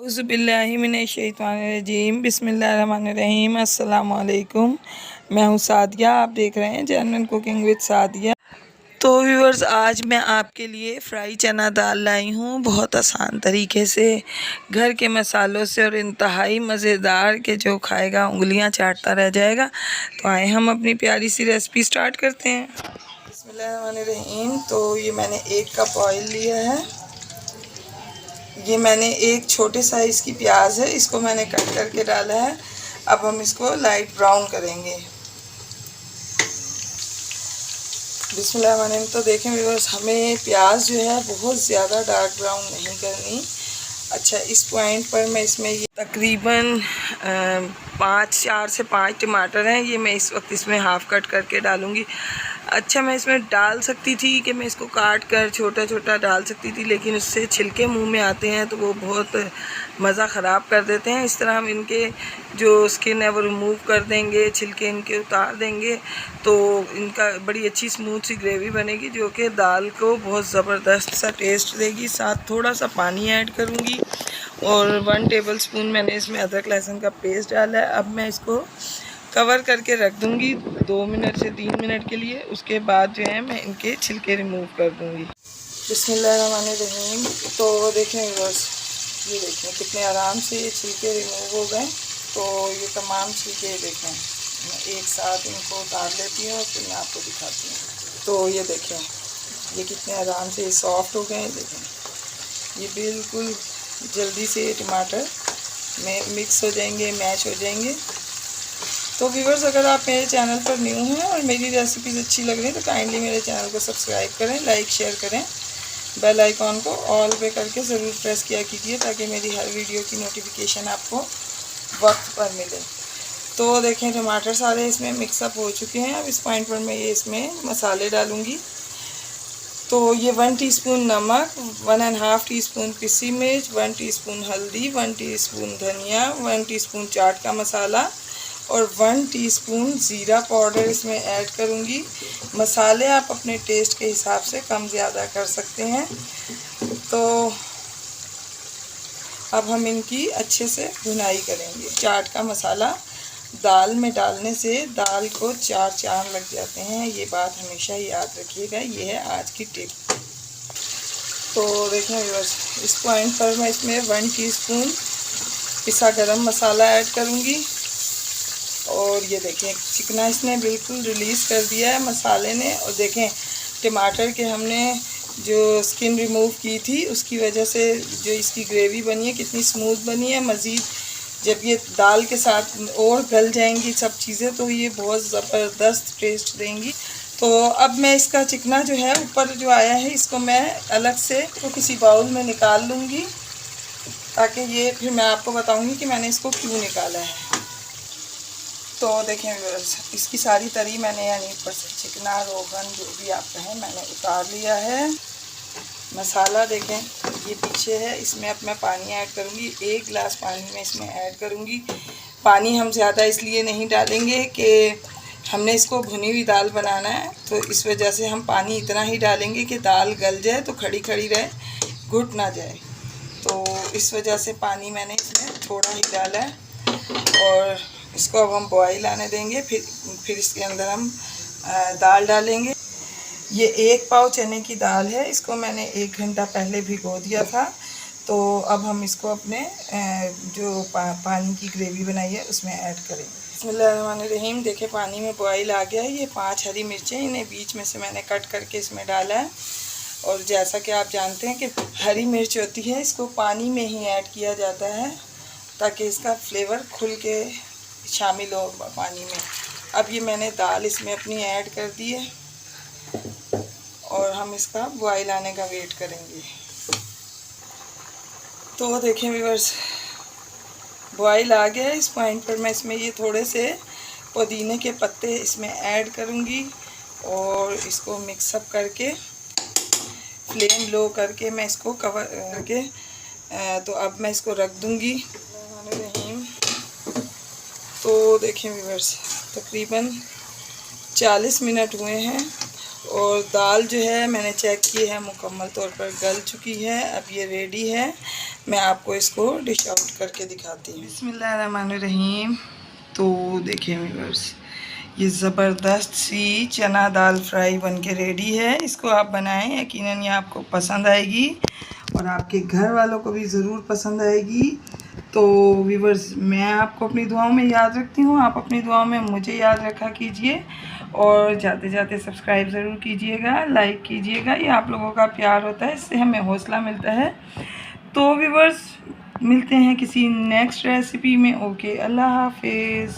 औज़ुबिल्लाहिमिनश्शैतानिर्रजीम बिस्मिल्लाहिर्रहमानिर्रहीम। अस्सलाम वालेकुम। मैं हूँ सादिया, आप देख रहे हैं जेन्युइन कुकिंग विद सादिया। तो व्यूअर्स, आज मैं आपके लिए फ्राई चना दाल लाई हूँ, बहुत आसान तरीके से, घर के मसालों से और इंतहाई मज़ेदार के जो खाएगा उंगलियाँ चाटता रह जाएगा। तो आए हम अपनी प्यारी सी रेसिपी स्टार्ट करते हैं। बिस्मिल्लाहिर्रहमानिर्रहीम। तो ये मैंने 1 कप ऑयल लिया है। ये मैंने एक छोटे साइज़ की प्याज है, इसको मैंने कट करके डाला है। अब हम इसको लाइट ब्राउन करेंगे। बिस्मिल्लाहिर्रहमानिर्रहीम। तो देखें व्यूअर्स, हमें प्याज जो है बहुत ज़्यादा डार्क ब्राउन नहीं करनी। अच्छा, इस पॉइंट पर मैं इसमें ये तकरीबन 4 से 5 टमाटर हैं, ये मैं इस वक्त इसमें हाफ़ कट करके डालूँगी। अच्छा, मैं इसमें डाल सकती थी कि मैं इसको काट कर छोटा छोटा डाल सकती थी, लेकिन उससे छिलके मुंह में आते हैं तो वो बहुत मज़ा ख़राब कर देते हैं। इस तरह हम इनके जो स्किन है वो रिमूव कर देंगे, छिलके इनके उतार देंगे, तो इनका बड़ी अच्छी स्मूथ सी ग्रेवी बनेगी, जो कि दाल को बहुत ज़बरदस्त सा टेस्ट देगी। साथ थोड़ा सा पानी ऐड करूँगी और 1 टेबलस्पून मैंने इसमें अदरक लहसुन का पेस्ट डाला है। अब मैं इसको कवर करके रख दूँगी 2 मिनट से 3 मिनट के लिए। उसके बाद जो है मैं इनके छिलके रिमूव कर दूँगी। बिस्मिल्लाहिर्रहमानिर्रहीम। तो देखें बस, ये देखें कितने आराम से ये छिलके रिमूव हो गए। तो ये तमाम छिलके देखें, मैं एक साथ इनको उतार लेती हूँ, फिर मैं आपको दिखाती हूँ। तो ये देखें, ये कितने आराम से ये सॉफ्ट हो गए हैं। देखें, ये बिल्कुल जल्दी से ये टमाटर में मिक्स हो जाएंगे, मैश हो जाएंगे। तो व्यूअर्स, अगर आप मेरे चैनल पर न्यू हैं और मेरी रेसिपीज़ अच्छी लग रही हैं तो काइंडली मेरे चैनल को सब्सक्राइब करें, लाइक शेयर करें, बेल आइकॉन को ऑल पे करके ज़रूर प्रेस किया कीजिए ताकि मेरी हर वीडियो की नोटिफिकेशन आपको वक्त पर मिले। तो देखें, टमाटर सारे इसमें मिक्सअप हो चुके हैं। अब इस पॉइंट पर मैं ये इसमें मसाले डालूँगी। तो ये 1 टीस्पून नमक, 1½ टीस्पून पिसी मिर्च, 1 टीस्पून हल्दी, 1 टीस्पून धनिया, 1 टीस्पून चाट का मसाला और 1 टीस्पून ज़ीरा पाउडर इसमें ऐड करूँगी। मसाले आप अपने टेस्ट के हिसाब से कम ज़्यादा कर सकते हैं। तो अब हम इनकी अच्छे से भुनाई करेंगे। चाट का मसाला दाल में डालने से दाल को 4 चांद लग जाते हैं, ये बात हमेशा याद रखिएगा। ये है आज की टिप। तो देखें व्यूअर्स, इस पॉइंट पर मैं इसमें 1 टीस्पून पिसा गरम मसाला ऐड करूँगी। और ये देखें, चिकना इसने बिल्कुल रिलीज़ कर दिया है मसाले ने। और देखें, टमाटर के हमने जो स्किन रिमूव की थी उसकी वजह से जो इसकी ग्रेवी बनी है कितनी स्मूथ बनी है। मज़ीद जब ये दाल के साथ और गल जाएंगी सब चीज़ें तो ये बहुत ज़बरदस्त टेस्ट देंगी। तो अब मैं इसका चिकना जो है ऊपर जो आया है इसको मैं अलग से तो किसी बाउल में निकाल लूँगी, ताकि ये फिर मैं आपको बताऊँगी कि मैंने इसको क्यों निकाला है। तो देखें व्यूअर्स, इसकी सारी तरी मैंने यानी ऊपर से चिकना रोगन जो भी आप कहें मैंने उतार लिया है। मसाला देखें ये पीछे है, इसमें अब मैं पानी ऐड करूँगी। 1 गिलास पानी में इसमें ऐड करूँगी। पानी हम ज़्यादा इसलिए नहीं डालेंगे कि हमने इसको भुनी हुई दाल बनाना है, तो इस वजह से हम पानी इतना ही डालेंगे कि दाल गल जाए तो खड़ी खड़ी रहे, घुट ना जाए। तो इस वजह से पानी मैंने इसमें थोड़ा ही डाला है। और इसको अब हम बॉईल आने देंगे, फिर इसके अंदर हम दाल डालेंगे। ये 1 पाव चने की दाल है, इसको मैंने 1 घंटा पहले भिगो दिया था। तो अब हम इसको अपने जो पानी की ग्रेवी बनाई है उसमें ऐड करेंगे। बिस्मिल्लाहिर्रहमानिर्रहीम। देखें, पानी में बॉईल आ गया है। ये 5 हरी मिर्चें, इन्हें बीच में से मैंने कट करके इसमें डाला है। और जैसा कि आप जानते हैं कि हरी मिर्च होती है इसको पानी में ही ऐड किया जाता है ताकि इसका फ्लेवर खुल के शामिल हो पानी में। अब ये मैंने दाल इसमें अपनी ऐड कर दी है और हम इसका बॉईल आने का वेट करेंगे। तो देखें व्यूअर्स, बॉईल आ गया है। इस पॉइंट पर मैं इसमें ये थोड़े से पुदीने के पत्ते इसमें ऐड करूँगी और इसको मिक्सअप करके फ्लेम लो करके मैं इसको कवर करके तो अब मैं इसको रख दूँगी। तो देखें व्यूअर्स, तकरीबन 40 मिनट हुए हैं और दाल जो है मैंने चेक की है मुकम्मल तौर पर गल चुकी है। अब ये रेडी है। मैं आपको इसको डिश आउट करके दिखाती हूँ। बिस्मिल्लाहिर्रहमानिर्रहीम। तो देखिए व्यूअर्स, ये ज़बरदस्त सी चना दाल फ्राई बनके रेडी है। इसको आप बनाएं, यकीनन ये आपको पसंद आएगी और आपके घर वालों को भी ज़रूर पसंद आएगी। तो व्यूअर्स, मैं आपको अपनी दुआओं में याद रखती हूँ, आप अपनी दुआओं में मुझे याद रखा कीजिए और जाते जाते सब्सक्राइब ज़रूर कीजिएगा, लाइक कीजिएगा। ये आप लोगों का प्यार होता है, इससे हमें हौसला मिलता है। तो व्यूअर्स, मिलते हैं किसी नेक्स्ट रेसिपी में। ओके, अल्लाह हाफिज़।